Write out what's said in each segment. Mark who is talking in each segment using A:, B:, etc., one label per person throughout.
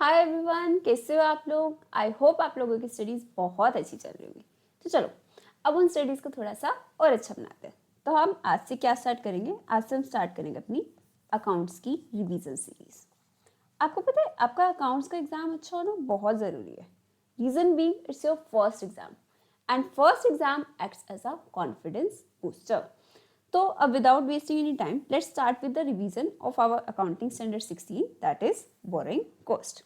A: Hi everyone, कैसे हो आप लोग। आई होप आप लोगों की स्टडीज़ बहुत अच्छी चल रही होगी। तो चलो अब उन स्टडीज़ को थोड़ा सा और अच्छा बनाते हैं। तो हम आज से क्या स्टार्ट करेंगे, आज से हम स्टार्ट करेंगे अपनी अकाउंट्स की रिवीजन सीरीज। आपको पता है आपका अकाउंट्स का एग्जाम अच्छा होना बहुत ज़रूरी है। Reason being it's your first exam and first exam acts as a confidence booster. तो अब without wasting any time let's start with the revision of our accounting standard 16, that is borrowing cost.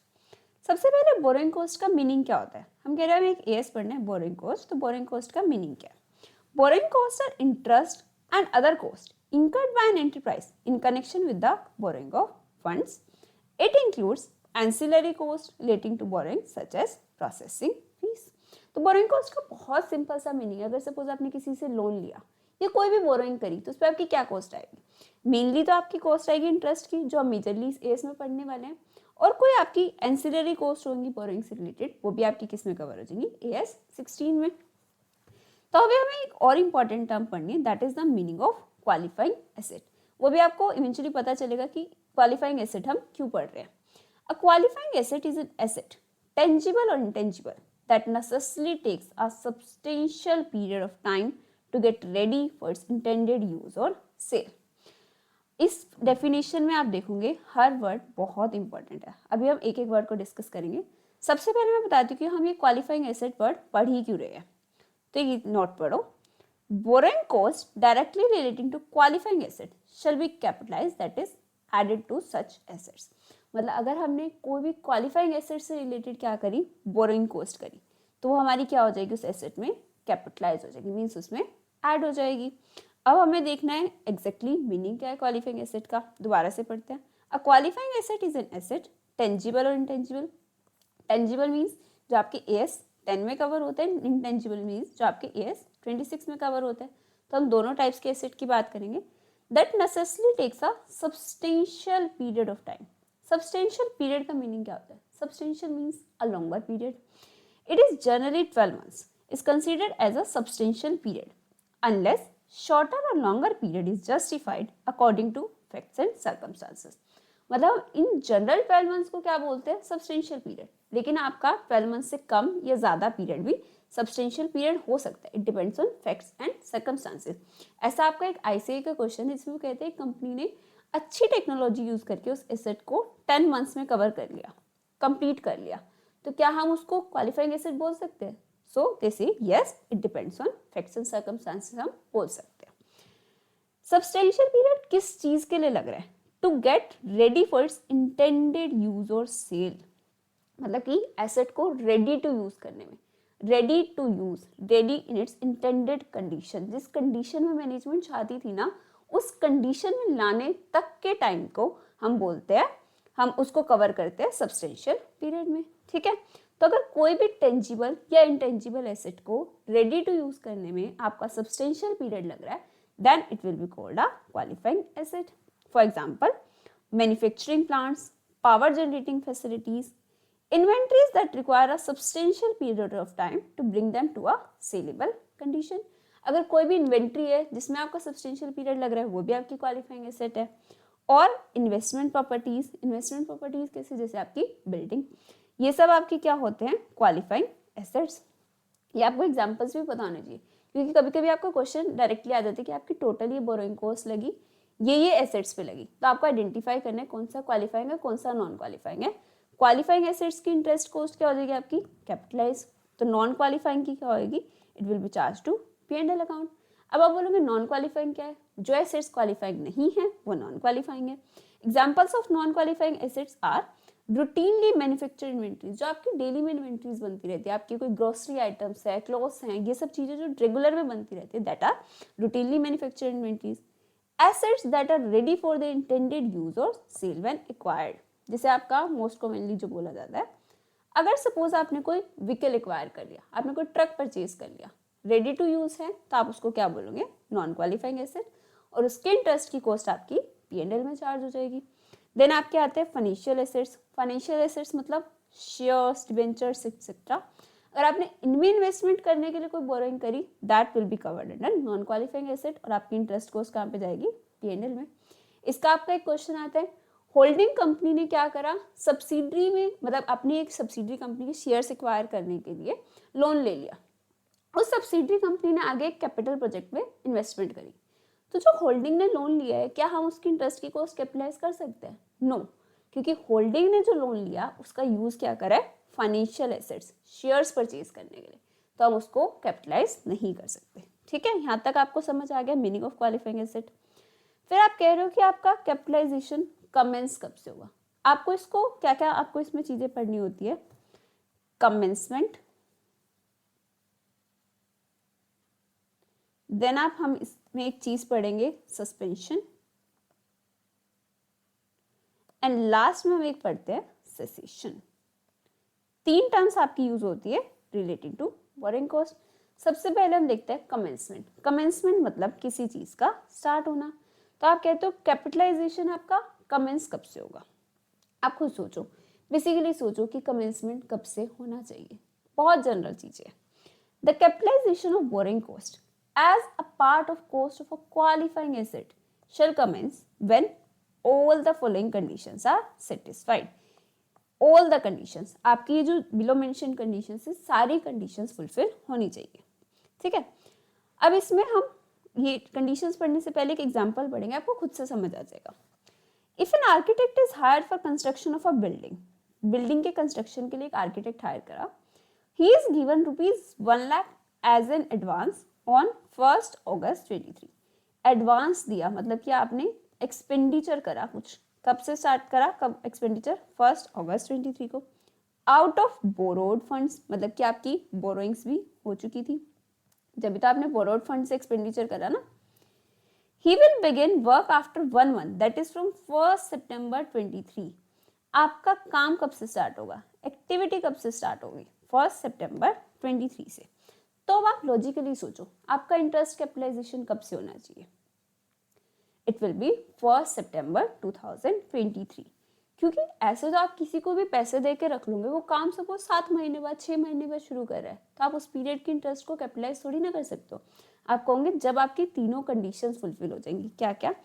A: सबसे पहले borrowing cost का meaning क्या होता है। हम कह रहे हैं हमें एक एएस पढ़ना है बोरोइंग कॉस्ट, तो बोरोइंग कॉस्ट का मीनिंग क्या है। Borrowing cost are interest and other cost incurred by an enterprise in connection with the borrowing of funds. It includes ancillary costs relating to borrowing such as processing fees. तो borrowing cost का बहुत simple सा meaning है। अगर suppose आपने किसी से loan लिया या कोई भी बोरोइंग करी तो उस पर आपकी क्या कॉस्ट आएगी। मेनली तो आपकी कॉस्ट आएगी इंटरेस्ट की, जो हम मेजरली एएस में पढ़ने वाले हैं, और कोई आपकी एंसिलरी कॉस्ट होंगी बोरोइंग से रिलेटेड, वो भी आपकी किस में कवर हो जाएंगी, एएस 16 में। तो अभी हमें एक और इम्पॉर्टेंट टर्म पढ़नी है, that is the meaning of qualifying asset. वो भी आपको इवेंचुअली पता चलेगा कि क्वालिफाइंग एसेट हम क्यों पढ़ रहे हैं। अ qualifying asset is an asset, tangible और intangible, that necessarily takes a substantial period of time to get ready for its intended use or sale. इस डेफिनेशन में आप देखोगे हर वर्ड बहुत इंपॉर्टेंट है। अभी हम एक एक वर्ड को डिस्कस करेंगे। सबसे पहले मैं बताती हूँ कि हम ये क्वालिफाइंग एसेट वर्ड पढ़ ही क्यों रहे हैं। तो ये नोट पढ़ो, borrowing cost directly relating to qualifying asset shall be capitalised, that is added to such assets. मतलब अगर हमने कोई भी क्वालिफाइंग एसेट से रिलेटेड क्या करी, बोरोइंग कॉस्ट करी, तो वो हमारी क्या हो जाएगी, उस एसेट में कैपिटलाइज हो जाएगी, मीन्स उसमें ऐड हो जाएगी। अब हमें देखना है एग्जैक्टली मीनिंग क्या है क्वालिफाइंग एसेट का। दोबारा से पढ़ते हैं। अ qualifying asset is an asset, tangible और इंटेंजिबल। टेंजिबल मीन्स जो आपके एएस 10 में कवर होते हैं, इंटेंजिबल मीन्स जो आपके एएस 26 में कवर होते हैं। तो हम दोनों टाइप्स के एसेट की बात करेंगे। That necessarily takes a substantial period of time. Substantial period का मीनिंग क्या होता है। Substantial means a longer period. It is generally 12 months is considered as a substantial period unless shorter or longer period is justified according to facts and circumstances. मतलब in general 12 months को क्या बोलते हैं, substantial period. लेकिन आपका 12 month से कम या ज़्यादा पीरियड भी सब्सटेंशियल पीरियड हो सकता है। It depends on facts and circumstances. ऐसा आपका एक आईसीए का क्वेश्चन है जिसमें कहते हैं कंपनी ने अच्छी टेक्नोलॉजी यूज़ करके उस एसेट को 10 मंथ्स में कवर कर लिया, कंप्लीट कर लिया, तो क्या हम उसको क्वालिफाइंग एसेट बोल सकते हैं। सो दे से yes, it depends on facts and circumstances, हम बोल सकते हैं। सब्सटेंशियल पीरियड किस चीज के लिए लग रहा है, to get ready for its intended use और सेल। मतलब कि एसेट को रेडी टू यूज करने में, ready to use, ready in its intended condition, जिस कंडीशन में मैनेजमेंट चाहती थी ना, उस कंडीशन में लाने तक के टाइम को हम बोलते हैं, हम उसको कवर करते हैं सब्सटेंशियल पीरियड में। ठीक है। तो अगर कोई भी टेंजिबल या इंटेंजिबल एसेट को रेडी टू यूज करने में आपका सब्सटेंशियल पीरियड लग रहा है, then it will be called a qualifying asset. For example manufacturing plants, power generating facilities, inventories that require a substantial period of time to bring them to a saleable condition. अगर कोई भी inventory है जिसमें आपका substantial period लग रहा है, वो भी आपकी क्वालिफाइंग एसेट है। और इन्वेस्टमेंट प्रॉपर्टीज, इन्वेस्टमेंट प्रॉपर्टीज कैसे, जैसे आपकी बिल्डिंग, ये सब आपकी क्या होते हैं, क्वालिफाइंग एसेट्स। ये आपको एग्जांपल्स भी पता होने चाहिए, क्योंकि कभी कभी आपका क्वेश्चन डायरेक्टली आ जाता है कि आपकी टोटल ये बोरोइंग कॉस्ट लगी, ये एसेट्स पे लगी, तो आपको आइडेंटिफाई करना है कौन सा क्वालिफाइंग है, कौन सा नॉन क्वालिफाइंग है। क्वालिफाइंग एसेट्स की इंटरेस्ट कॉस्ट क्या हो जाएगी आपकी, कैपिटलाइज। तो नॉन क्वालिफाइंग की क्या होगी, it will be charge to P&L account. अब आप बोलोगे नॉन क्वालिफाइंग क्या है, जो एसेट्स क्वालिफाइंग नहीं है वो नॉन क्वालिफाइंग है। Examples of non qualifying assets are routinely manufactured inventories, जो आपकी डेली में इन्वेंट्रीज बनती रहती है, आपकी कोई ग्रोसरी आइटम्स है, क्लॉथ्स हैं, ये सब चीजें जो रेगुलर में बनती रहती है, that are routinely manufactured inventories. Assets that are ready for the intended use और सेल व्हेन एक्वायर्ड, जैसे आपका मोस्ट कॉमनली जो बोला जाता है, अगर सपोज आपने कोई व्हीकल एक्वायर कर लिया, आपने कोई ट्रक परचेज कर लिया, रेडी टू यूज है, तो आप उसको क्या बोलोगे, नॉन क्वालिफाइंग एसेट, और उसके इंटरेस्ट की कॉस्ट आपकी P&L में चार्ज हो जाएगी। देन आपके आते हैं फाइनेंशियल एसेट्स। फाइनेंशियल एसेट्स मतलब शेयर्स, डिबेंचर्स एक्सेट्रा। अगर आपने इनमें इन्वेस्टमेंट करने के लिए कोई बोरोइंग करी, that will be covered under non qualifying asset, और आपकी इंटरेस्ट कॉस्ट कहाँ पे जाएगी, P&L में। इसका आपका एक क्वेश्चन आता है, होल्डिंग कंपनी ने क्या करा, सब्सिडरी में मतलब अपनी एक सब्सिडरी कंपनी के शेयर्स एक्वायर करने के लिए लोन ले लिया। उस सब्सिडरी कंपनी ने आगे एक कैपिटल प्रोजेक्ट में इन्वेस्टमेंट करी। तो जो होल्डिंग ने लोन लिया है, क्या हम उसकी इंटरेस्ट की कॉस्ट कैपिटलाइज कर सकते हैं? नो, क्योंकि होल्डिंग ने जो लोन लिया उसका यूज क्या करा है, फाइनेंशियल एसेट्स, शेयर्स परचेज करने के लिए, तो हम उसको कैपिटलाइज नहीं कर सकते। ठीक है, यहाँ तक आपको समझ आ गया मीनिंग ऑफ क्वालिफाइंग एसेट। फिर आप कह रहे हो कि आपका कैपिटलाइजेशन कमेंस कब से होगा। आपको इसको क्या क्या आपको इसमें चीजें पढ़नी होती है, कमेंसमेंट, देन हम इसमें एक चीज पढ़ेंगे सस्पेंशन, एंड लास्ट में हम एक पढ़ते हैं सेसेशन। 3 टर्म्स आपकी यूज होती है रिलेटिंग टू बोरिंग कॉस्ट। सबसे पहले हम देखते हैं कमेंसमेंट। कमेंसमेंट मतलब किसी चीज का स्टार्ट होना। तो आप कहते हो कैपिटलाइजेशन आपका कमेंस कब से होगा। आप खुद सोचो, बेसिकली सोचो कि कमेंसमेंट कब से होना चाहिए। बहुत जनरल चीज है। The capitalisation of boring cost as a part of cost of a qualifying asset shall commence when all the following conditions are satisfied. All the conditions, आपकी ये जो बिलो मेंशन कंडीशंस है, सारी कंडीशंस फुलफिल होनी चाहिए। ठीक है, अब इसमें हम ये कंडीशंस पढ़ने से पहले एक एग्जांपल पढ़ेंगे, आपको खुद से समझ आ जाएगा। If an architect is hired for construction of a building, building के कंस्ट्रक्शन के लिए एक आर्किटेक्ट हायर करा, he is given ₹1 lakh as an advance on 1 August 2023। Advance दिया मतलब कि आपने एक्सपेंडिचर करा कुछ, कब से स्टार्ट करा, कब एक्सपेंडिचर, 1 अगस्त 2023 को। आउट ऑफ बोरोड फंड्स मतलब कि आपकी बोरोइंग्स भी हो चुकी थी, जब भी तो आपने बोरोड फंड से एक्सपेंडिचर करा ना। He will begin work after 1 month that is from 1 सितंबर 2023। आपका काम कब से स्टार्ट होगा, एक्टिविटी कब से स्टार्ट होगी, 1 सितंबर 2023 से। तो अब आप लॉजिकली सोचो, आपका इंटरेस्ट कैपिटलाइजेशन कब से होना चाहिए। इट विल बी 1 सितंबर 2023, क्योंकि ऐसे तो आप किसी को भी पैसे दे के रख लोगे, वो काम सपोज 7 महीने बाद 6 महीने बाद शुरू कर रहा है, तो आप उस पीरियड के इंटरेस्ट को कैपिटलाइज थोड़ी ना कर सकते हो। आप कहोगे जब आपकी तीनों कंडीशंस फुलफिल हो जाएंगी। क्या क्या,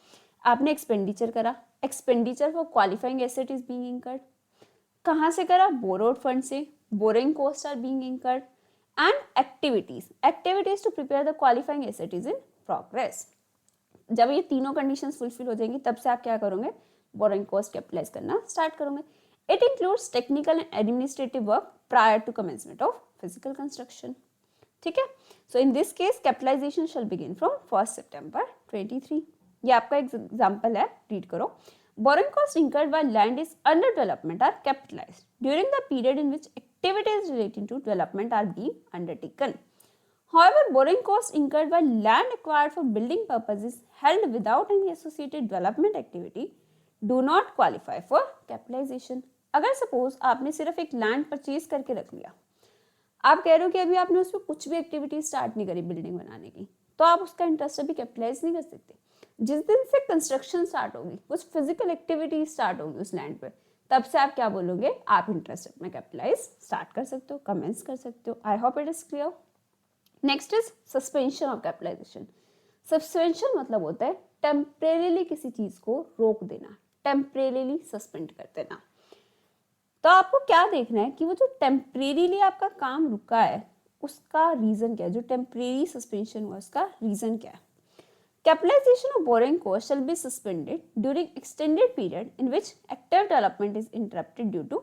A: आपने एक्सपेंडिचर करा, expenditure for qualifying asset is being incurred, कहाँ से करा, बोरोड फंड से, boring cost are being incurred, and activities to prepare the qualifying asset is in progress। जब ये तीनों कंडीशंस फुलफिल हो जाएंगी तब से आप क्या करोगे, बोरिंग कॉस्ट कैपिटलाइज करना स्टार्ट करोगे। It includes technical and administrative work prior to commencement of physical construction. ठीक है, so in this case capitalisation shall begin from 1 सितंबर 2023। ये आपका एग्जांपल है, रीड करो। Borrowing costs incurred while land is under development are capitalized during the period in which activities relating to development are being undertaken. However, borrowing costs incurred while land acquired for building purposes held without any associated development activity do not qualify for capitalization. अगर suppose आपने सिर्फ एक land purchase करके रख लिया, आप कह रहे हो कि अभी आपने उसमें कुछ भी एक्टिविटी स्टार्ट नहीं करी बिल्डिंग बनाने की, तो आप उसका इंटरेस्ट अभी कैपिटलाइज नहीं कर सकते। जिस दिन से कंस्ट्रक्शन स्टार्ट होगी, कुछ फिजिकल एक्टिविटी स्टार्ट होगी उस लैंड पे, तब से आप क्या बोलोगे, आप इंटरेस्ट अपना कैपिटलाइज स्टार्ट कर सकते हो, कमेंस कर सकते हो। I hope it is clear. Next is suspension of capitalisation. Suspension मतलब होता है टेम्परेरीली किसी चीज को रोक देना, टेम्परेरीली सस्पेंड कर देना। तो आपको क्या देखना है कि वो जो टेम्परेरीली आपका काम रुका है उसका रीजन क्या है, जो टेम्परेरी सस्पेंशन हुआ उसका रीजन क्या है। Capitalization of borrowing cost shall be suspended during extended period in which active development is interrupted due to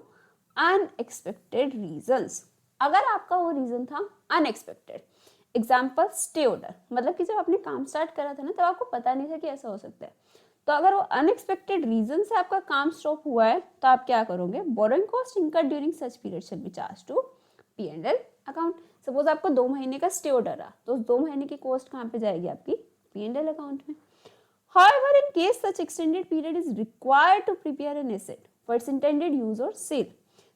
A: unexpected reasons। अगर आपका वो रीजन था अनएक्सपेक्टेड, एग्जाम्पल स्टे ऑर्डर, मतलब कि जब आपने काम स्टार्ट करा था ना तब आपको पता नहीं था कि ऐसा हो सकता है, तो अगर वो अनएक्सपेक्टेड रीजन से आपका काम स्टॉप हुआ है तो आप क्या करोगे, borrowing cost incurred during such period shall be charge to P&L account. Suppose आपको 2 महीने का स्टे ऑर्डर रहा, तो उस 2 महीने की कॉस्ट कहाँ पे जाएगी, आपकी P&L अकाउंट में। However, in case such extended period is required to prepare an asset for its intended use or sale,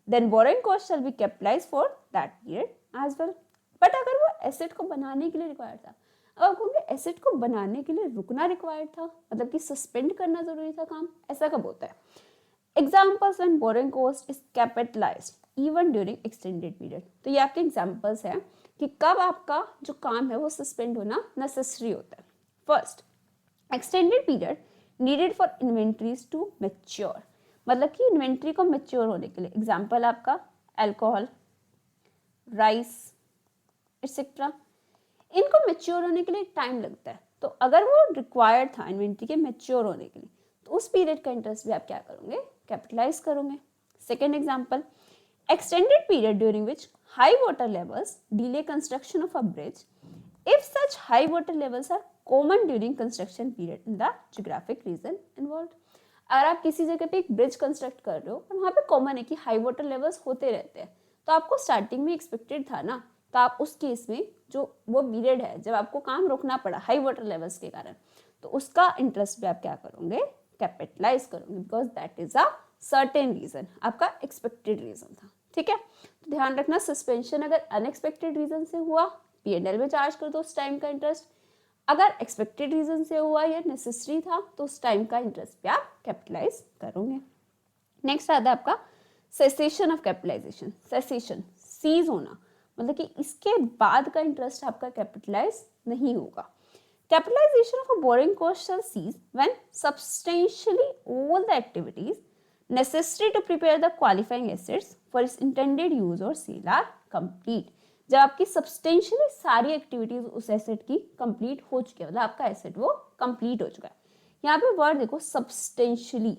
A: then borrowing cost shall be capitalized for that period as well। But अगर वो asset को बनाने के लिए required था, अब आप कहोगे एसेट को बनाने के लिए रुकना रिक्वायर्ड था, मतलब कि सस्पेंड करना जरूरी था काम, ऐसा कब होता है। Examples when borrowing cost is capitalized even during extended period। तो ये आपके एग्जाम्पल्स हैं कि कब आपका जो काम है वो सस्पेंड होना नेसेसरी होता है। First, extended period needed for inventories to mature। मतलब कि इन्वेंट्री को मेच्योर होने के लिए। एग्जाम्पल आपका अल्कोहल, राइस एक्सेट्रा, इनको मेच्योर होने के लिए टाइम लगता है। तो अगर वो रिक्वायर्ड था इन्वेंट्री के मेच्योर होने के लिए, तो उस पीरियड का इंटरेस्ट भी आप क्या करोगे, कैपिटलाइज करोगे। Second example, extended period during which high water levels delay construction of a bridge if such high water levels are common during construction period in the geographic region involved। अगर आप किसी जगह पे एक ब्रिज कंस्ट्रक्ट कर रहे हो और वहाँ पे कॉमन है कि हाई वाटर लेवल्स होते रहते हैं, तो आपको स्टार्टिंग में एक्सपेक्टेड था ना, तो आप उस केस में जो वो पीरियड है जब आपको काम रोकना पड़ा हाई वाटर लेवल्स के कारण, तो उसका इंटरेस्ट भी आप क्या करोगे, कैपिटलाइज करोगे, because that is a certain reason, आपका एक्सपेक्टेड रीजन था। ठीक है, तो ध्यान रखना, सस्पेंशन अगर अनएक्सपेक्टेड रीजन से हुआ P&L में चार्ज कर दो उस टाइम का इंटरेस्ट, अगर एक्सपेक्टेड रीजन से हुआ या नेसेसरी था तो उस टाइम का इंटरेस्ट भी आप कैपिटलाइज करोगे। नेक्स्ट आता है आपका cessation of capitalisation. Cessation, cease होना, मतलब कि इसके बाद का इंटरेस्ट आपका कैपिटलाइज नहीं होगा। Capitalization of a borrowing cost shall cease when substantially all the activities necessary to prepare the qualifying assets for its intended use or sale are complete। जब आपकी सब्सटेंशियली सारी एक्टिविटीज उस एसेट की complete हो चुकी है, मतलब आपका एसेट वो कंप्लीट हो चुका है। यहाँ पे वर्ड देखो सब्सटेंशियली,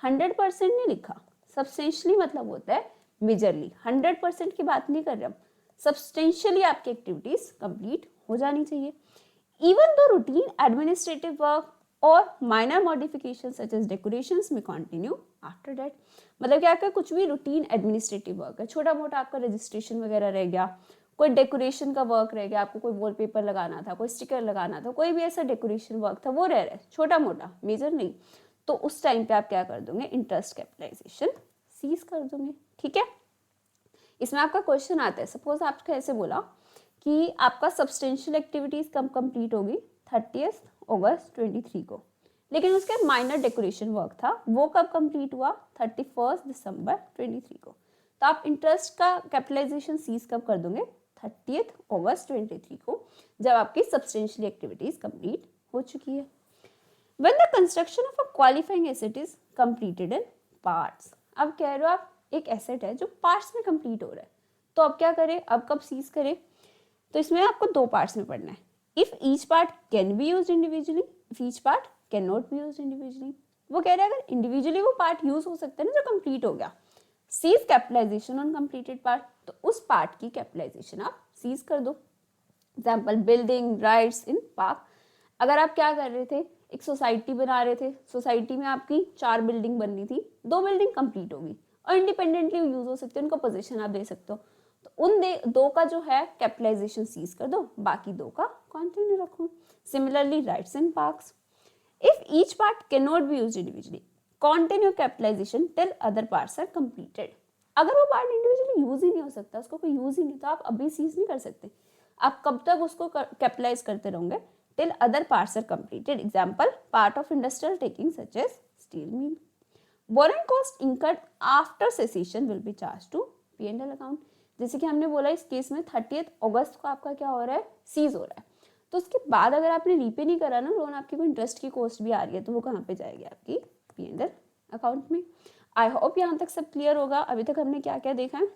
A: 100% नहीं लिखा, सब्सटेंशियली मतलब होता है मेजरली, 100% की बात नहीं कर रहे हम, सब्सटेंशियली आपकी एक्टिविटीज कंप्लीट हो जानी चाहिए। Even though routine administrative work or minor modifications such as decorations may continue after that। मतलब क्या आपका कुछ भी रूटीन एडमिनिस्ट्रेटिव वर्क है, छोटा मोटा आपका रजिस्ट्रेशन वगैरह रह गया, कोई डेकोरेशन का वर्क रह गया, आपको कोई वॉलपेपर लगाना था, कोई स्टिकर लगाना था, कोई भी ऐसा डेकोरेशन वर्क था, वो रह रहा है छोटा मोटा, मेजर नहीं, तो उस टाइम पे आप क्या कर दोगे, इंटरेस्ट कैपिटलाइजेशन सीज कर दोगे। ठीक है, इसमें आपका क्वेश्चन आता है, सपोज आपका ऐसे बोला कि आपका सब्सटेंशियल एक्टिविटीज कब कंप्लीट होगी, 30 अगस्त 23 को, लेकिन उसके माइनर डेकोरेशन वर्क था वो कब कंप्लीट हुआ, 31 दिसंबर 23 को। तो आप इंटरेस्ट का कैपिटलाइजेशन सीज कब कर दोगे, 30 अगस्त 23 को, जब आपकी सब्सटेंशियल एक्टिविटीज कंप्लीट हो चुकी है। When the construction of a qualifying asset is completed in parts, अब कह रहे हो आप एक एसेट है जो पार्ट्स में कंप्लीट हो रहा है, तो अब क्या करें, अब कब सीज करें, तो इसमें आपको दो पार्ट्स में पढ़ना है। If each part can be used individually, if each part can not be used individually. वो कह रहे हैं अगर इंडिविजुअली वो पार्ट यूज हो सकता है ना जो कंप्लीट हो गया, cease capitalisation on completed part, तो उस पार्ट की कैपिटलाइजेशन आप सीज कर दो। Example, building rights in park. अगर आप क्या कर रहे थे, एक सोसाइटी बना रहे थे, सोसाइटी में आपकी 4 बिल्डिंग बननी थी, 2 बिल्डिंग कंप्लीट होगी और इंडिपेंडेंटली यूज हो सकते हैं, उनको पोजीशन आप दे सकते हो, तो उन 2 का जो है कैपिटलाइजेशन सीज कर दो, बाकी 2 का कंटिन्यू रखो। Similarly rights in parks, if each part can not be used individually, continue capitalisation till other parts are completed. अगर वो पार्ट इंडिविजुअली यूज ही नहीं हो सकता, उसको कोई यूज ही नहीं, तो आप अभी सीज नहीं कर सकते, आप कब तक उसको कैपिटलाइज करते रहोगे, till other parts are completed. Example, part of industrial taking such as steel mill. Boring cost incurred after cessation will be charge to P&L account. जैसे कि हमने बोला इस केस में 30 अगस्त को आपका क्या हो रहा है, सीज हो रहा है, तो उसके बाद अगर आपने रीपे नहीं करा ना लोन, आपकी कोई इंटरेस्ट की कॉस्ट भी आ रही है, तो वो कहाँ पे जाएगी, आपकी P&L अकाउंट में। आई होप यहाँ तक सब क्लियर होगा। अभी तक हमने क्या क्या देखा है,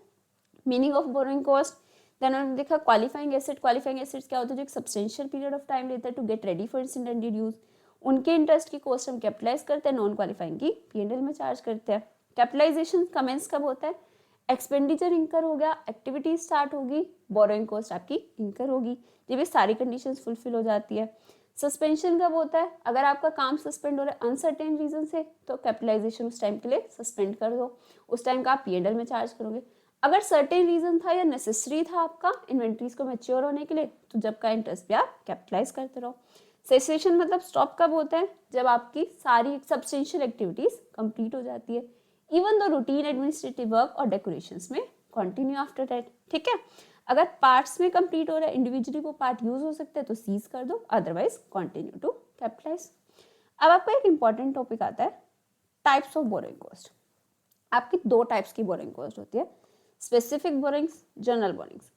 A: meaning of borrowing cost, then हमने देखा क्वालिफाइंग एसेट। क्वालिफाइंग एसेट्स क्या होता है, जो एक सब्सटेंशियल पीरियड ऑफ टाइम लेता है to get ready for its intended use, उनके इंटरेस्ट की कॉस्ट हम कैपिटलाइज करते हैं, नॉन क्वालिफाइंग की P&L में चार्ज करते हैं। कैपिटलाइजेशन कमेंस कब होता है, एक्सपेंडिचर इंकर हो गया, एक्टिविटी स्टार्ट होगी, बोरोइंग कॉस्ट आपकी इंकर होगी, जब ये सारी कंडीशंस फुलफिल हो जाती है। सस्पेंशन कब होता है, अगर आपका काम सस्पेंड हो रहा है अनसर्टेन रीजन से, तो कैपिटलाइजेशन उस टाइम के लिए सस्पेंड कर दो, उस टाइम का आप P&L में चार्ज करोगे। अगर सर्टेन रीजन था या नेसेसरी था आपका इन्वेंट्रीज को मैच्योर होने के लिए, तो जब का इंटरेस्ट भी आप कैपिटलाइज करते रहो। सेसेशन मतलब स्टॉप कब होता है, जब आपकी सारी सब्सटेंशियल एक्टिविटीज कंप्लीट हो जाती है, even though routine administrative work और डेकोरेशंस में कंटिन्यू आफ्टर दैट। ठीक है, अगर पार्ट्स में कंप्लीट हो रहा है, इंडिविजुअली वो पार्ट यूज हो सकते हैं, तो सीज कर दो, अदरवाइज कंटिन्यू टू कैपिटलाइज। अब आपका एक इंपॉर्टेंट टॉपिक आता है, टाइप्स ऑफ बोरोइंग कॉस्ट। आपकी 2 टाइप्स की बोरोइंग कॉस्ट होती है, specific borrowings, general borrowings.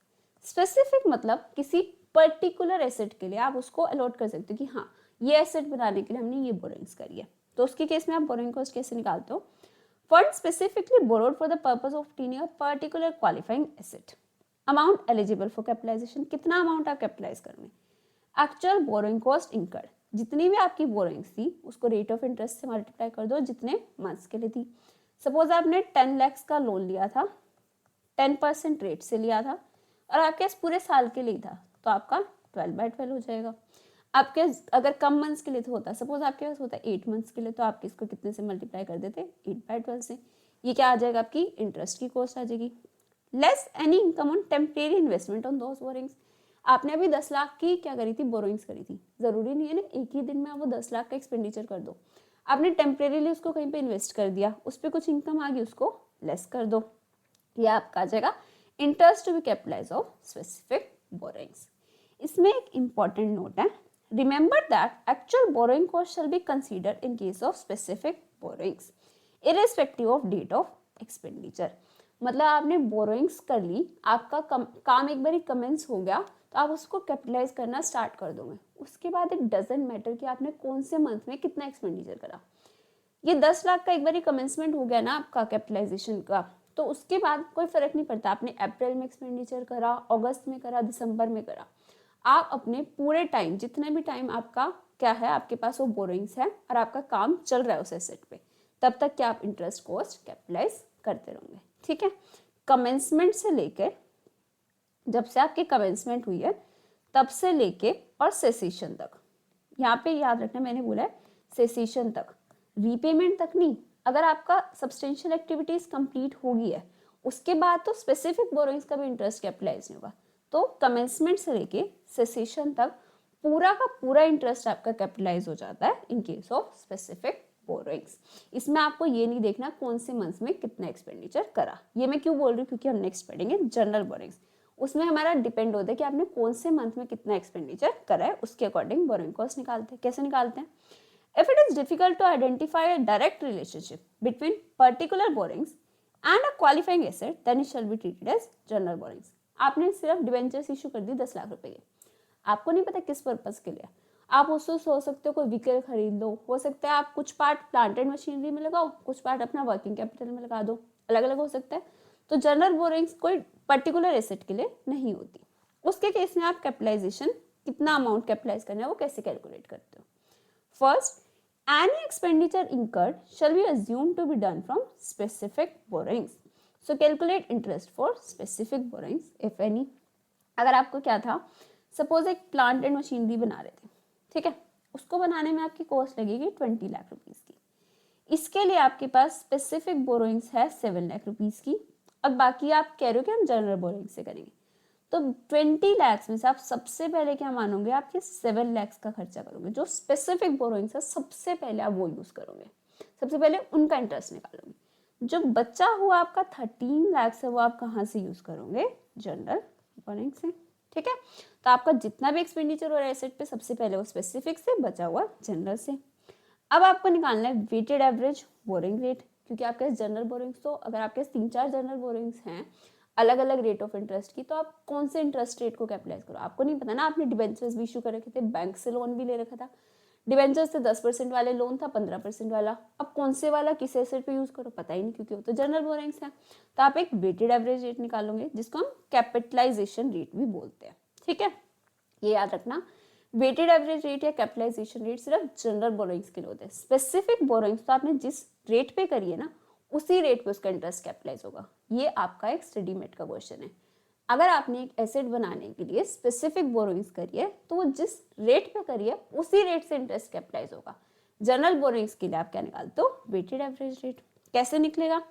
A: Specific मतलब किसी पर्टिकुलर एसेट के लिए आप उसको अलॉट कर सकते हो कि हाँ ये एसेट बनाने के लिए हमने ये बोरोइंग्स करी है, तो उसके केस में आप बोरोइंग कॉस्ट कैसे निकालते हो, fund specifically borrowed for the purpose of obtaining a particular qualifying asset. Amount eligible for capitalisation, कितना अमाउंट आप कैपिटलाइज करोगे. एक्चुअल बोरोइंग कॉस्ट इंकर्ड, जितनी भी आपकी बोरोइंग्स थी उसको रेट ऑफ इंटरेस्ट से मल्टीप्लाई कर दो जितने मंथ्स के लिए थी. सपोज आपने 10 लाख का लोन लिया था, 10% रेट से लिया था और आपके पास पूरे साल के लिए था, तो आपका 12/12 हो जाएगा. आपके अगर कम मंथ्स के लिए तो होता, सपोज आपके पास होता 8 मंथ्स के लिए, तो आप इसको कितने से मल्टीप्लाई कर देते, 8/12 से. ये क्या आ जाएगा, आपकी इंटरेस्ट की कॉस्ट आ जाएगी. Less any income on temporary investment on those borings. आपने अभी 10 लाख की क्या करी थी, बोरोइंग्स करी थी. जरूरी नहीं है ना एक ही दिन में आप वो 10 लाख का एक्सपेंडिचर कर दो. आपने टेम्परेरीली उसको कहीं पे इन्वेस्ट कर दिया, उस पर कुछ इनकम आ गई, उसको लेस कर दो. यह आपका आ जाएगा interest to be capitalise of specific borrowings. इसमें एक इंपॉर्टेंट नोट है, remember that actual borrowing cost shall be considered in case of specific borrowings irrespective of date of expenditure. मतलब आपने बोरोइंग्स कर ली, आपका काम एक बार कमेंस हो गया, तो आप उसको कैपिटलाइज करना स्टार्ट कर दोगे. उसके बाद इट डजंट मैटर कि आपने कौन से मंथ में कितना एक्सपेंडिचर करा. ये 10 लाख का एक बार कमेंसमेंट हो गया ना आपका कैपिटलाइजेशन का, तो उसके बाद कोई फर्क नहीं पड़ता आपने अप्रैल में एक्सपेंडिचर करा, अगस्त में करा, दिसंबर में करा. आप अपने पूरे टाइम, जितने भी टाइम आपका क्या है, आपके पास वो बोरोइंग्स है और आपका काम चल रहा है उस एसेट पे, तब तक क्या आप इंटरेस्ट कॉस्ट कैपिटलाइज करते रहोगे. ठीक है. कमेंसमेंट से लेके, जब से आपकी कमेंसमेंट हुई है तब से लेके और सेसेशन तक, यहाँ पे याद रखना मैंने बोला है सेसेशन तक, रीपेमेंट तक नहीं. अगर आपका सब्सटेंशियल एक्टिविटीज कंप्लीट हो गई है उसके बाद तो स्पेसिफिक बोरोइंग्स का भी इंटरेस्ट कैपिटलाइज नहीं होगा. तो कमेंसमेंट से लेके सेसेशन तक पूरा का पूरा इंटरेस्ट आपका कैपिटलाइज हो जाता है in case of specific borrowings. इसमें आपको ये नहीं देखना कौन से मंथ में कितना एक्सपेंडिचर करा. ये मैं क्यों बोल रही हूँ, क्योंकि हम नेक्स्ट पढ़ेंगे जनरल बोरोइंग्स. उसमें हमारा डिपेंड होता है कि आपने कौन से मंथ में कितना एक्सपेंडिचर करा है, उसके अकॉर्डिंग बोरोइंग कॉस्ट निकालते हैं. कैसे निकालते हैं? If it is difficult to identify a direct relationship between particular borrowings and a qualifying asset, then it shall be treated as general borrowings. आपने सिर्फ डिवेंचर्स इशू कर दी 10 लाख रुपए के, आपको नहीं पता किस पर्पस के लिए. आप उससे सोच सकते हो कोई व्हीकल खरीद लो, हो सकता है आप कुछ पार्ट प्लांट एंड मशीनरी में लगाओ, कुछ पार्ट अपना वर्किंग कैपिटल में लगा दो, अलग अलग हो सकता है. तो जनरल बोरिंग्स कोई पर्टिकुलर एसेट के लिए नहीं होती. उसके केस में आप कैपिटलाइजेशन, कितना अमाउंट कैपिटलाइज करना है वो कैसे कैलकुलेट करते हो. First, any expenditure incurred shall be assumed to be done from specific borrowings. So calculate interest for specific borrowings if any. अगर आपको क्या था, सपोज एक प्लांट एंड मशीनरी बना रहे थे, ठीक है, उसको बनाने में आपकी कॉस्ट लगेगी 20 लाख रुपीस की. इसके लिए आपके पास स्पेसिफिक बोरोइंग्स है 7 लाख रुपीस की. अब बाकी आप कह रहे हो कि हम जनरल बोरोइंग से करेंगे, तो 20 लाख में से आप सबसे पहले क्या मानोगे, आप ये 7 लाख का खर्चा करोगे. जो स्पेसिफिक बोरोइंग्स है सबसे पहले आप वो यूज करोगे, सबसे पहले उनका इंटरेस्ट निकालोगे. जो बच्चा हुआ आपका 13 लाख से, वो आप कहाँ से यूज करोगे, जनरल बोरोइंग से. ठीक है. तो आपका जितना भी एक्सपेंडिचर हो रहा है एसेट पे, सबसे पहले वो स्पेसिफिक से, बचा हुआ जनरल से. अब आपको निकालना है वेटेड एवरेज बोरिंग रेट, क्योंकि आपके पास जनरल बोरिंग्स, तो अगर आपके 3-4 जनरल बोरिंग्स हैं अलग अलग रेट ऑफ इंटरेस्ट की, तो आप कौन से इंटरेस्ट रेट को कैपिटलाइज करो, आपको नहीं पता ना. आपने डिबेंचर्स भी इशू कर रखे थे, बैंक से लोन भी ले रखा था, डिबेंचर्स से 10% वाले लोन था, 15% वाला. अब कौन से वाला किस एसेट पे यूज करो पता ही नहीं, क्योंकि वो तो जनरल बोरिंग्स है. तो आप एक वेटेड एवरेज रेट निकालोगे, जिसको हम कैपिटलाइजेशन रेट भी बोलते हैं. ठीक है, ये याद रखना. वेटेड एवरेज रेट या कैपिटलाइजेशन रेट सिर्फ जनरल बोरोइंग्स के लिए होते हैं. स्पेसिफिक बोरोइंग्स तो आपने जिस रेट पे करी है ना, उसी रेट पे उसका इंटरेस्ट कैपिटलाइज होगा. ये आपका एक स्टडी मेट का क्वेश्चन है. अगर आपने एक एसेट बनाने के लिए स्पेसिफिक बोरोइंग्स करी है, तो वो जिस रेट पे करी है उसी रेट से इंटरेस्ट कैपिटलाइज होगा. जनरल बोरोइंग्स के लिए आप क्या निकालते हो, वेटेड एवरेज रेट. कैसे निकलेगा,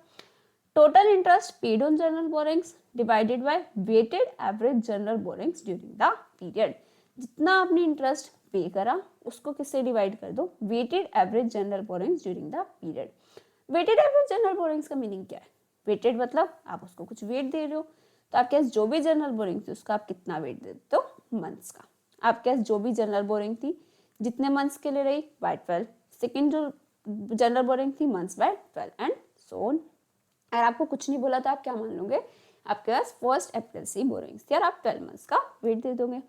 A: total interest paid on general borrowings divided by weighted average general borrowings during the period. जितना आपने इंटरेस्ट पे करा उसको किससे डिवाइड कर दो, weighted average general borrowings during the period. Weighted average general borrowings का मीनिंग क्या है, वेटेड मतलब आप उसको कुछ वेट दे रहे हो. तो आपके पास जो भी जनरल बोरिंग थी उसका आप कितना वेट देते हो, मंथ्स का. आपके पास जो भी जनरल बोरिंग थी जितने मंथ्स के लिए रही, बाय 12. सेकेंड जो जनरल बोरिंग थी, months by 12 and so on. अगर आपको कुछ नहीं बोला तो आप क्या मान लोगे, आपके पास 1 अप्रैल से बोरिंग्स थी और आप 12 मंथ्स का वेट दे दोगे.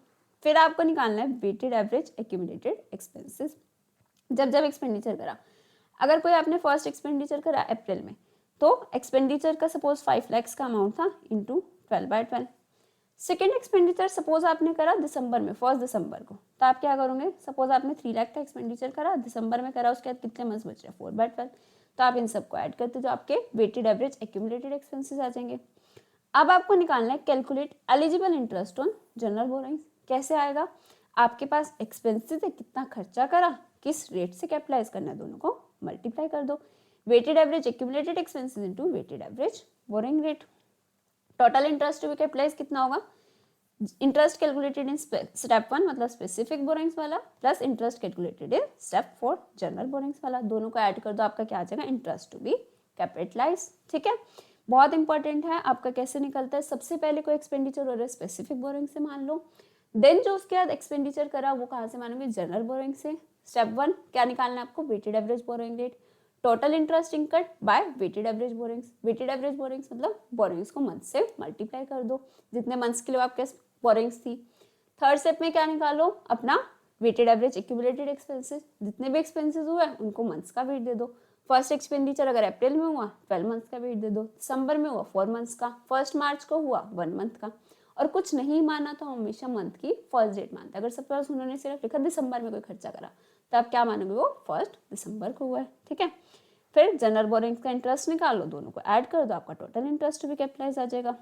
A: फिर आपको निकालना है वेटेड एवरेज एक्यूमुलेटेड एक्सपेंसेस. जब जब एक्सपेंडिचर करा, अगर कोई आपने फर्स्ट एक्सपेंडिचर करा अप्रैल में, तो एक्सपेंडिचर का सपोज 5 लाख का अमाउंट था इंटू 12/12। सेकेंड एक्सपेंडिचर सपोज आपने करा दिसंबर में, 1 दिसंबर को, तो आप क्या करोगे, सपोज आपने 3 लाख का एक्सपेंडिचर करा दिसंबर में करा, उसके बाद कितने मंथ्स बच रहे, 4/12। तो आप इन सबको ऐड करते जो आपके वेटेड एवरेज एक्यूमुलेटेड एक्सपेंसेस आ जाएंगे। अब आपको निकालना है calculate eligible interest on general borrowings. कैसे आएगा, आपके पास एक्सपेंसेस है, कितना खर्चा करा, किस रेट से कैपिटलाइज करना है, दोनों को मल्टीप्लाई कर दो। Weighted average accumulated expenses into weighted average borrowing rate. Total interest to be capitalise कितना होगा, इंटरेस्ट कैलकुलेटेड इन स्टेप 1 मतलब स्पेसिफिक बोरोइंग्स वाला plus interest calculated in step 4 general borrowings वाला, दोनों को ऐड कर दो, आपका क्या आ जाएगा, इंटरेस्ट टू बी कैपिटलाइज। ठीक है, बहुत इंपॉर्टेंट है आपका कैसे निकलता है, सबसे पहले कोई एक्सपेंडिचर हो रहा है स्पेसिफिक बोरोइंग से मान लो, देन जो उसके बाद एक्सपेंडिचर करा वो कहाँ से मानोगे, जनरल बोरोइंग से। स्टेप 1 क्या निकालना है आपको, weighted average borrowing rate, total interest incurred by weighted average borrowings. वेटेड एवरेज बोरोइंग्स मतलब बोरोइंग्स को मंथ से मल्टीप्लाई कर दो, जितने मंथ्स के लिए आपके बोरोइंग्स थी। थर्ड स्टेप में क्या निकालो, अपना वेटेड एवरेज एक्यूमुलेटेड एक्सपेंसेस, जितने भी एक्सपेंसेस हुए उनको मंथ्स का वेट दे दो। फर्स्ट एक्सपेंडिचर अगर अप्रैल में हुआ 12 मंथ्स का वेट दे दो, दिसंबर में हुआ 4 मंथ्स का, 1 मार्च को हुआ 1 मंथ का, और कुछ नहीं माना तो हमेशा मंथ की फर्स्ट डेट मानते हैं। अगर सपोज उन्होंने सिर्फ लिखा दिसंबर में कोई खर्चा करा तो आप क्या मानोगे, वो 1 दिसंबर को हुआ है। ठीक है, फिर जनरल बोरोइंग्स का इंटरेस्ट निकाल लो, दोनों को ऐड कर दो, आपका टोटल इंटरेस्ट भी कैपिटलाइज आ जाएगा।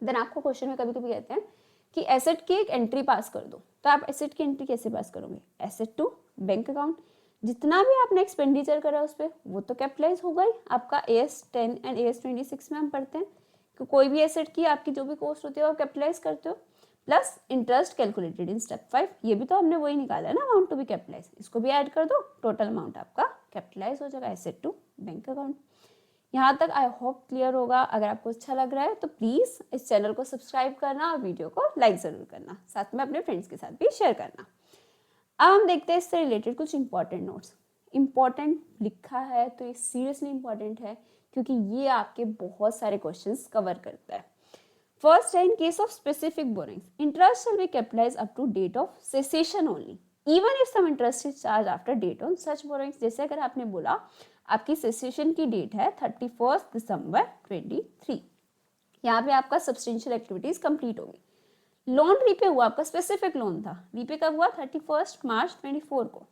A: देन आपको क्वेश्चन में कभी कभी कहते हैं कि एसेट की एक एंट्री पास कर दो, तो आप एसेट की एंट्री कैसे पास करोगे, एसेट टू बैंक अकाउंट, जितना भी आपने एक्सपेंडिचर करा उस पर वो तो कैपिटलाइज होगा ही। आपका AS 10 एंड AS 26 में हम पढ़ते हैं कि कोई भी एसेट की आपकी जो भी कॉस्ट होती है वो कैपिटलाइज करते हो, plus interest calculated in step 5, ये भी तो हमने वही निकाला है ना, अमाउंट टू बी कैपिटलाइज, इसको भी ऐड कर दो, टोटल अमाउंट आपका कैपिटलाइज हो जाएगा एसेट टू बैंक अकाउंट। यहाँ तक आई होप क्लियर होगा। अगर आपको अच्छा लग रहा है तो प्लीज़ इस चैनल को सब्सक्राइब करना और वीडियो को लाइक ज़रूर करना, साथ में अपने फ्रेंड्स के साथ भी शेयर करना। अब हम देखते हैं इससे रिलेटेड कुछ इंपॉर्टेंट नोट्स। इंपॉर्टेंट लिखा है तो ये सीरियसली इंपॉर्टेंट है, क्योंकि ये आपके बहुत सारे क्वेश्चंस कवर करता है। फर्स्ट है, in case of specific borrowings interest shall be capitalised up to date of cessation only even if some interest is charge after date on such borrowings. जैसे अगर आपने बोला आपकी सेसेशन की डेट है 31 दिसंबर 23, यहाँ पे आपका सब्सटेंशियल एक्टिविटीज कंप्लीट होगी, लोन रीपे हुआ, आपका स्पेसिफिक लोन था, रीपे कब हुआ 31 मार्च 24 को,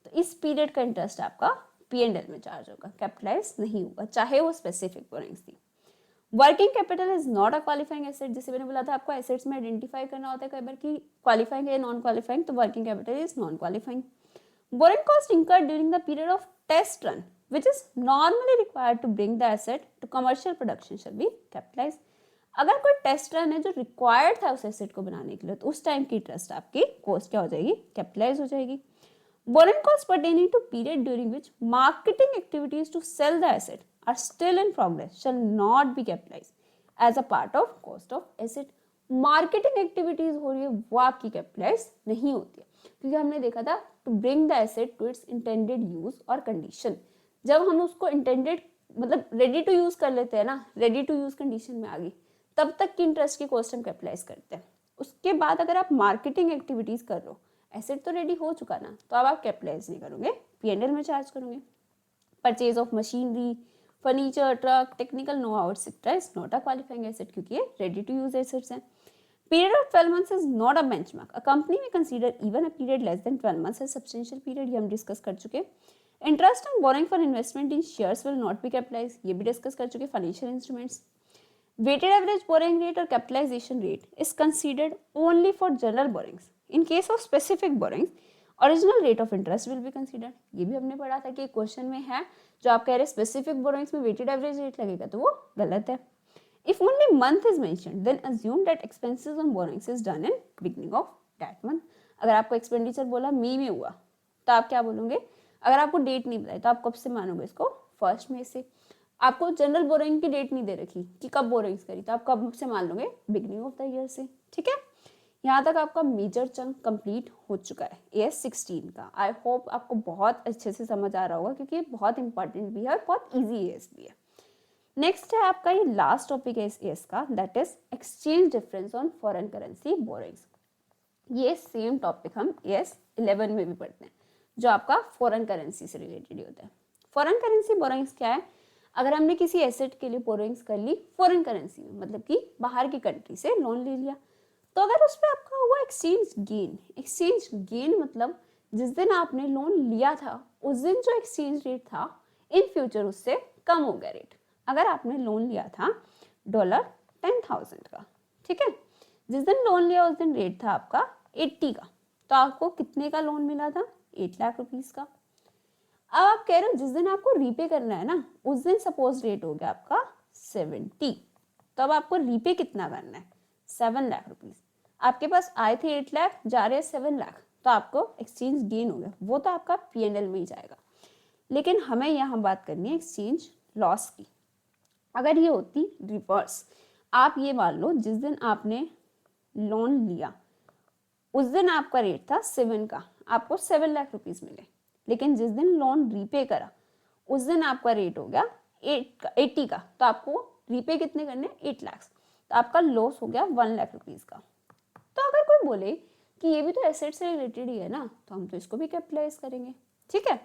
A: तो इस पीरियड का इंटरेस्ट आपका P&L में चार्ज होगा, कैपिटलाइज नहीं होगा, चाहे वो स्पेसिफिक बोरिंग्स थी। Working capital is not a qualifying asset, जैसे मैंने बोला था आपको एसेट्स में आइडेंटिफाई करना होता है कई बार कि क्वालिफाइंग है नॉन क्वालिफाइंग, तो working capital is non qualifying. Boring cost incurred during the period of test run which is normally required to bring the asset to commercial production shall be capitalized। अगर कोई test run है जो required था उस asset को बनाने के लिए, तो उस टाइम की इंटरेस्ट आपकी कॉस्ट क्या हो जाएगी, कैपिटलाइज हो जाएगी। Boring cost pertaining to period during which marketing activities to sell the asset are still in progress shall not be capitalise as a part of cost of asset. Marketing activities हो रही है वो आपकी capitalise नहीं होती है, क्योंकि हमने देखा था to bring the asset to its intended use और कंडीशन, जब हम उसको इंटेंडेड मतलब रेडी टू यूज कर लेते हैं ना, रेडी टू यूज कंडीशन में आ गई, तब तक की इंटरेस्ट की कॉस्ट हम कैपिटलाइज करते हैं। उसके बाद अगर आप मार्केटिंग एक्टिविटीज कर लो, एसेट तो रेडी हो चुका ना, तो अब आप कैपिटलाइज नहीं करोगे, P&L में चार्ज करोगे। Purchase of machinery, furniture, truck, technical know how etcetera is not a qualifying asset, क्योंकि ये रेडी टू यूज एसेट्स हैं। Period of 12 months is not a benchmark. A company may consider even a period less than 12 months as substantial period, ये हम discuss कर चुके। Interest on borrowing for investment in shares will not be capitalise, ये भी discuss कर चुके। Financial instruments, weighted average borrowing rate और capitalisation rate is considered only for general borrowings. In case of specific borrowings original rate of interest will be considered, ये भी हमने पढ़ा था कि क्वेश्चन में है जो आप कह रहे स्पेसिफिक बोरिंग्स में वेटेड एवरेज रेट लगेगा, तो वो गलत है। If only month is mentioned, then assume that expenses on borrowings is done in beginning of that month। अगर आपको एक्सपेंडिचर बोला मई में हुआ तो आप क्या बोलोगे, अगर आपको डेट नहीं बताई तो आप कब से मानोगे इसको, 1 मई से। आपको जनरल बोरिंग की डेट नहीं दे रखी कि कब बोरिंग्स करी, तो आप कब से मान लोगे, बिगिनिंग ऑफ द ईयर से। ठीक है, यहाँ तक आपका मेजर चंक कंप्लीट हो चुका है AS 16 का। आई होप आपको बहुत अच्छे से समझ आ रहा होगा, क्योंकि ये बहुत इंपॉर्टेंट भी है और बहुत ईजी AS भी है। नेक्स्ट है आपका ये लास्ट टॉपिक है इस एस का, that is exchange difference on foreign currency borings. ये सेम टॉपिक हम AS 11 में भी पढ़ते हैं, जो आपका फॉरेन करेंसी से रिलेटेड ही होता है। फॉरेन करेंसी बोरिंग्स क्या है, अगर हमने किसी एसेट के लिए बोरोइंग्स कर ली फॉरेन करेंसी में, मतलब कि बाहर की कंट्री से लोन ले लिया, तो अगर उस पर आपका हुआ एक्सचेंज गेन मतलब जिस दिन आपने लोन लिया था उस दिन जो एक्सचेंज रेट था इन फ्यूचर उससे कम हो गया रेट। अगर आपने लोन लिया था $10,000 का, ठीक है, जिस दिन लोन लिया उस दिन रेट था आपका 80 का, तो आपको कितने का लोन मिला था? 8 लाख रुपीस का। अब आप कह रहे हो जिस दिन आपको रीपे करना है ना उस दिन सपोज रेट हो गया आपका 70, तो अब आपको रीपे कितना करना है? 7 लाख रुपीस। आपके पास आए थे 8 लाख, जा रहे 7 लाख, तो आपको एक्सचेंज गेन हो गया, वो तो आपका P&L में ही जाएगा। लेकिन हमें यहाँ बात करनी है एक्सचेंज लॉस की। अगर ये होती रिवर्स, आप ये मान लो जिस दिन आपने लोन लिया उस दिन आपका रेट था 7 का, आपको 7 लाख रुपीस मिले, लेकिन जिस दिन लोन रीपे करा उस दिन आपका रेट हो गया 80 का, तो आपको रीपे कितने करने? 8 लाख, तो आपका लॉस हो गया 1 लाख रुपीस का। तो अगर कोई बोले कि ये भी तो एसेट से रिलेटेड ही है ना, तो हम तो इसको भी कैपिटलाइज करेंगे, ठीक है।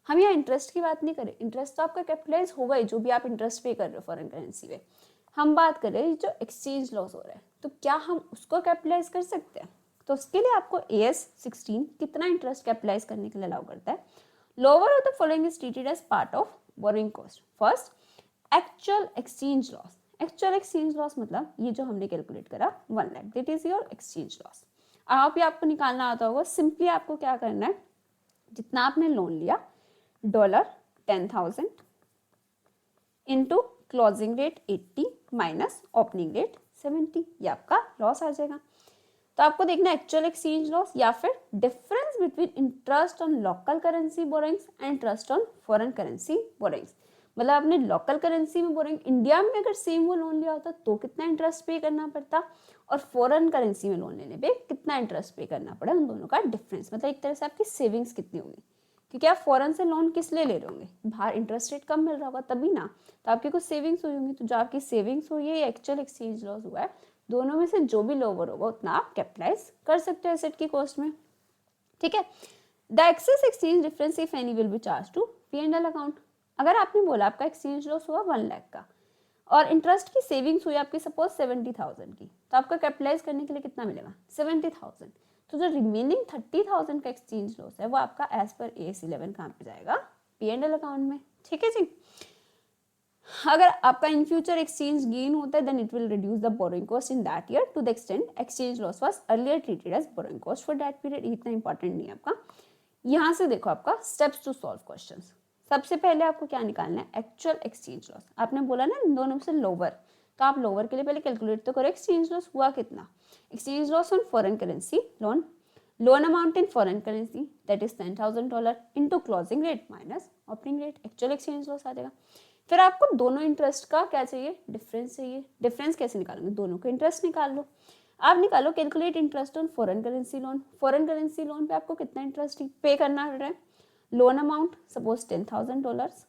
A: हम यहाँ इंटरेस्ट की बात नहीं करें, इंटरेस्ट तो आपका कैपिटलाइज होगा ही, जो भी आप इंटरेस्ट पे कर रहे हो फॉरेन करेंसी में। हम बात कर रहे हैं जो एक्सचेंज लॉस हो रहा है, तो क्या हम उसको कैपिटलाइज कर सकते हैं? तो उसके लिए आपको AS 16 कितना इंटरेस्ट कैपिटलाइज करने के लिए अलाउ करता है? Lower of the following is treated as part of borrowing cost. First, actual exchange loss. Actual exchange loss मतलब ये जो हमने कैलकुलेट करा 1 lakh, that is your exchange loss. आप ही आपको निकालना आता होगा, सिंपली आपको क्या करना है, जितना आपने लोन लिया $10,000 into closing rate 80 minus opening rate 70, ये आपका लॉस आ जाएगा। तो आपको देखना एक्चुअल एक्सचेंज लॉस या फिर difference between interest on local currency borrowings and interest on foreign currency borrowings. मतलब आपने लोकल करेंसी में बोरोइंग इंडिया में अगर सेम वो लोन लिया होता तो कितना इंटरेस्ट पे करना पड़ता, और फॉरेन करेंसी में लोन लेने पे कितना इंटरेस्ट पे करना पड़ा, उन दोनों का डिफरेंस। मतलब एक तरह से आपकी सेविंग्स कितनी होगी, क्योंकि आप फॉरेन से लोन किस लिए ले रहे होंगे, बाहर इंटरेस्ट रेट कम मिल रहा होगा तभी ना, तो आपकी कुछ सेविंग्स हुई होंगी। तो जो आपकी सेविंग्स हुई है एक्चुअल एक्सचेंज लॉस हुआ है, दोनों में से जो भी लोअर होगा उतना आप कैपिटलाइज कर सकते हो एसेट की कॉस्ट में, ठीक है। The excess exchange difference if any will be charge to P&L account. अगर आपने बोला आपका एक्सचेंज लॉस हुआ 1 लाख का और इंटरेस्ट की सेविंग्स हुई आपकी सपोज 70,000 की, तो आपका कैपिटलाइज करने के लिए कितना मिलेगा? 70,000। तो जो रिमेनिंग 30,000 का एक्सचेंज लॉस है वो आपका एज पर AS 11 कहाँ पे जाएगा? P&L अकाउंट में, ठीक है जी। अगर आपका इन फ्यूचर एक्सचेंज गेन होता है then it will reduce the borrowing cost in that year to the extent exchange loss was earlier treated as borrowing cost for that period. इतना इंपॉर्टेंट नहीं है आपका। यहाँ से देखो आपका स्टेप्स टू सॉल्व क्वेश्चंस। सबसे पहले आपको क्या निकालना है? Actual exchange loss. आपने बोला ना इन दोनों से लोअर, तो आप लोअर के लिए पहले कैलकुलेट तो करो एक्सचेंज लॉस हुआ कितना। Exchange loss on foreign currency loan amount in foreign currency that is $10,000 into closing rate minus opening rate, actual exchange loss आ जाएगा। फिर आपको दोनों इंटरेस्ट का क्या चाहिए? डिफरेंस चाहिए। डिफरेंस कैसे निकालोगे? दोनों का इंटरेस्ट निकाल लो। आप निकालो calculate interest on foreign currency loan. Foreign currency loan पे आपको कितना इंटरेस्ट पे करना पड़ रहा है? Loan amount suppose $10,000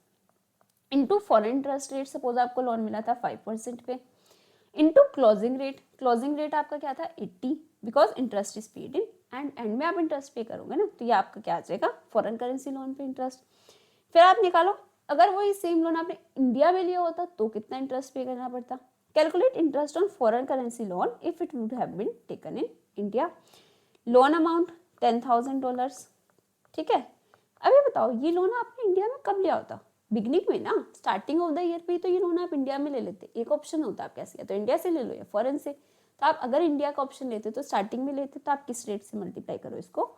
A: into foreign interest rate, suppose आपको लोन मिला था 5% पे, into closing rate. Closing rate आपका क्या था? 80, because interest is paid in and में आप इंटरेस्ट पे करोगे ना, तो ये आपका क्या आ जाएगा? फॉरेन करेंसी लोन पे इंटरेस्ट। फिर आप निकालो अगर वही सेम लोन आपने इंडिया में लिया होता तो कितना इंटरेस्ट पे करना पड़ता। Calculate interest on foreign currency loan if it would have been taken in India. Loan amount $10,000, ठीक है। अभी बताओ ये लोन आपने इंडिया में कब लिया होता? बिगनिंग में ना, स्टार्टिंग ऑफ द ईयर पे तो ये लोन आप इंडिया में ले लेते। एक ऑप्शन होता आप कैसे, या तो इंडिया से ले लो या फॉरेन से। तो आप अगर इंडिया का ऑप्शन लेते तो स्टार्टिंग में लेते तो आप किस रेट से मल्टीप्लाई करो इसको?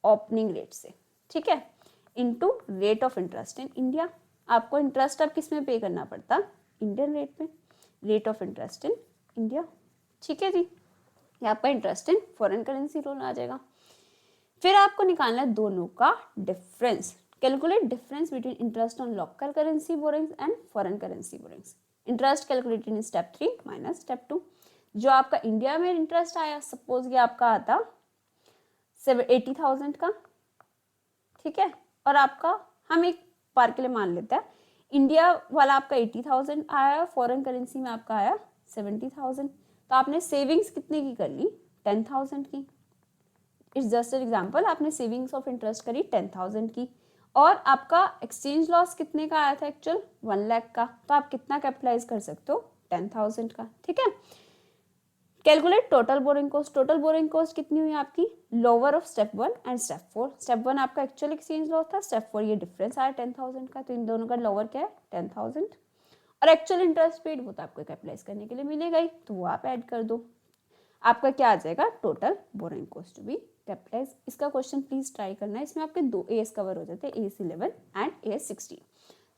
A: ओपनिंग रेट से, ठीक है, into rate of interest in India. आपको इंटरेस्ट अब किस में पे करना पड़ता? इंडियन रेट में, rate of interest in India, ठीक है जी। ये आपका interest in foreign currency loan आ जाएगा। फिर आपको निकालना है दोनों का difference. Calculate difference between interest on local currency borrowings and foreign currency borrowings. Interest calculated in step 3 minus step 2। जो आपका इंडिया में इंटरेस्ट आया, सपोज ये आपका आता 80,000 का, ठीक है, और आपका हम एक बार के लिए मान लेते हैं इंडिया वाला आपका 80,000 आया, फॉरेन करेंसी में आपका आया 70,000। तो आपने सेविंग्स कितने की कर ली? 10,000 की। इट्स जस्ट एन एग्जाम्पल, आपने सेविंग्स ऑफ इंटरेस्ट करी 10,000 की, और आपका एक्सचेंज लॉस कितने का आया था एक्चुअल 1 लाख का, तो आप कितना कैपिटलाइज कर सकते हो 10,000 का। ठीक है, calculate total boring cost. Total boring cost कितनी हुई आपकी, lower of step 1 and step 4। Step 1 आपका एक्चुअल एक्सचेंज लॉस था, स्टेप 4 ये डिफरेंस आया 10,000 का, तो इन दोनों का लोअर क्या है 10,000। और एक्चुअल इंटरेस्ट पेड वो तो आपको कैपिटलाइज करने के लिए मिलेगा ही, तो वो आप ऐड कर दो, आपका क्या आ जाएगा total boring cost to be capitalise. इसका क्वेश्चन प्लीज ट्राई करना है, इसमें आपके 2 एस कवर हो जाते हैं, AS11 एंड AS16।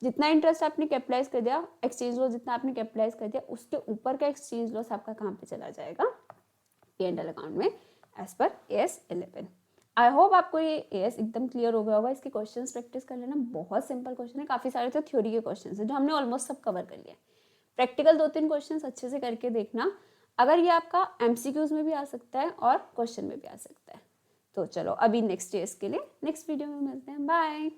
A: जितना इंटरेस्ट आपने कैपिटलाइज कर दिया, एक्सचेंज लॉस जितना आपने कैपिटलाइज कर दिया, उसके ऊपर का एक्सचेंज लॉस आपका कहाँ पे चला जाएगा, P&L अकाउंट में as per AS11। I hope आपको ये AS एकदम क्लियर हो गया होगा। इसके क्वेश्चंस प्रैक्टिस कर लेना, बहुत सिंपल क्वेश्चन है, काफ़ी सारे तो थ्योरी के क्वेश्चंस हैं जो हमने ऑलमोस्ट सब कवर कर लिया। प्रैक्टिकल 2-3 क्वेश्चंस अच्छे से करके देखना, अगर ये आपका MCQs में भी आ सकता है और क्वेश्चन में भी आ सकता है। तो चलो अभी नेक्स्ट डेज के लिए नेक्स्ट वीडियो में मिलते हैं, बाय।